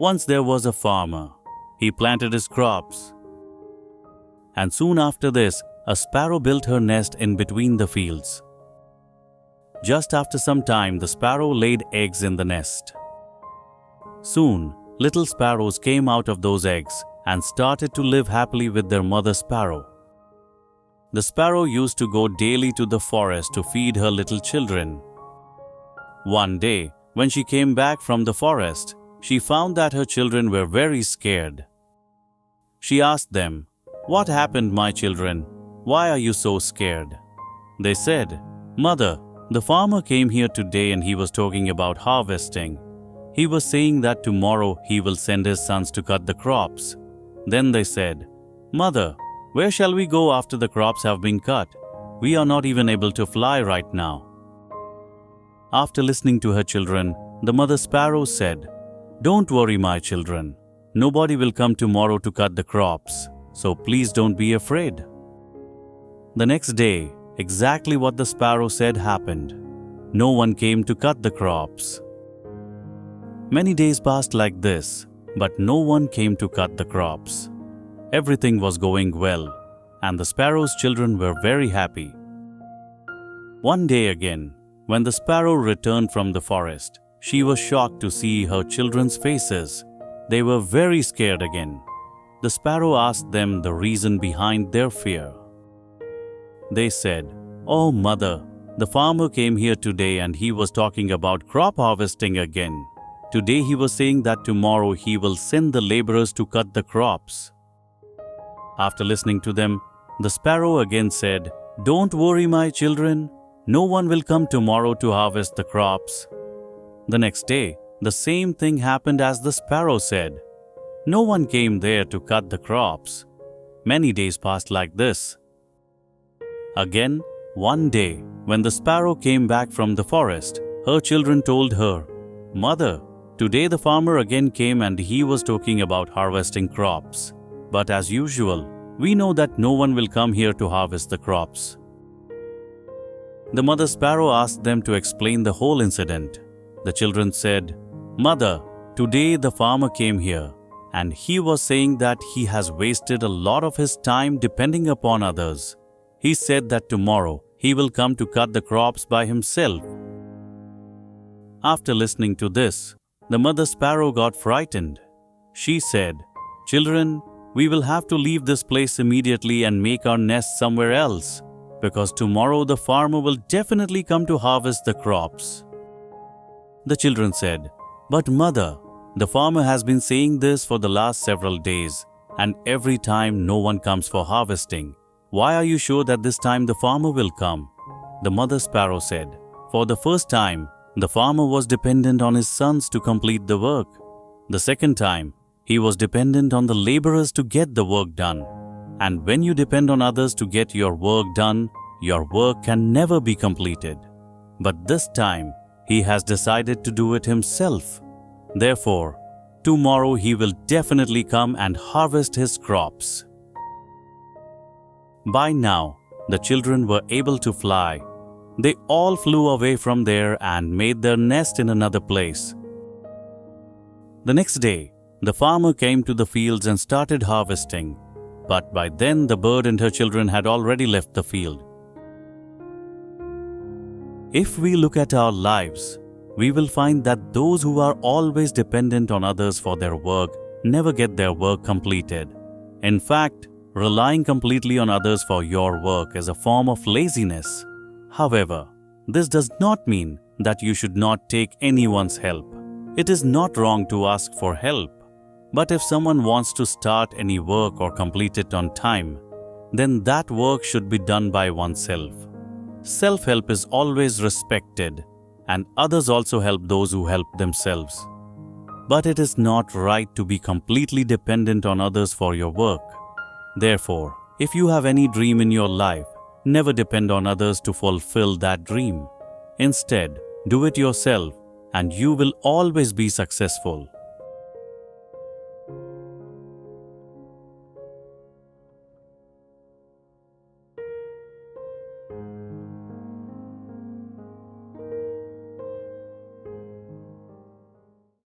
Once there was a farmer. He planted his crops. And soon after this, a sparrow built her nest in between the fields. Just after some time, the sparrow laid eggs in the nest. Soon, little sparrows came out of those eggs and started to live happily with their mother sparrow. The sparrow used to go daily to the forest to feed her little children. One day, when she came back from the forest, she found that her children were very scared. She asked them, "What happened, my children? Why are you so scared?" They said, "Mother, the farmer came here today and he was talking about harvesting. He was saying that tomorrow he will send his sons to cut the crops." Then they said, "Mother, where shall we go after the crops have been cut? We are not even able to fly right now." After listening to her children, the mother sparrow said, "Don't worry, my children. Nobody will come tomorrow to cut the crops, so please don't be afraid." The next day, exactly what the sparrow said happened. No one came to cut the crops. Many days passed like this, but no one came to cut the crops. Everything was going well, and the sparrow's children were very happy. One day again, when the sparrow returned from the forest, she was shocked to see her children's faces. They were very scared again. The sparrow asked them the reason behind their fear. They said, "Oh, mother, the farmer came here today and he was talking about crop harvesting again. Today he was saying that tomorrow he will send the laborers to cut the crops." After listening to them, the sparrow again said, "Don't worry, my children. No one will come tomorrow to harvest the crops." The next day, the same thing happened as the sparrow said. No one came there to cut the crops. Many days passed like this. Again, one day, when the sparrow came back from the forest, her children told her, "Mother, today the farmer again came and he was talking about harvesting crops. But as usual, we know that no one will come here to harvest the crops." The mother sparrow asked them to explain the whole incident. The children said, "Mother, today the farmer came here and he was saying that he has wasted a lot of his time depending upon others. He said that tomorrow he will come to cut the crops by himself." After listening to this, the mother sparrow got frightened. She said, "Children, we will have to leave this place immediately and make our nest somewhere else, because tomorrow the farmer will definitely come to harvest the crops." The children said, "But mother, the farmer has been saying this for the last several days, and every time no one comes for harvesting. Why are you sure that this time the farmer will come?" The mother sparrow said, "For the first time, the farmer was dependent on his sons to complete the work. The second time, he was dependent on the laborers to get the work done. And when you depend on others to get your work done, your work can never be completed. But this time, he has decided to do it himself. Therefore, tomorrow he will definitely come and harvest his crops." By now, the children were able to fly. They all flew away from there and made their nest in another place. The next day, the farmer came to the fields and started harvesting. But by then, the bird and her children had already left the field. If we look at our lives, we will find that those who are always dependent on others for their work never get their work completed. In fact, relying completely on others for your work is a form of laziness. However, this does not mean that you should not take anyone's help. It is not wrong to ask for help. But if someone wants to start any work or complete it on time, then that work should be done by oneself. Self-help is always respected, and others also help those who help themselves. But it is not right to be completely dependent on others for your work. Therefore, if you have any dream in your life, never depend on others to fulfill that dream. Instead, do it yourself, and you will always be successful.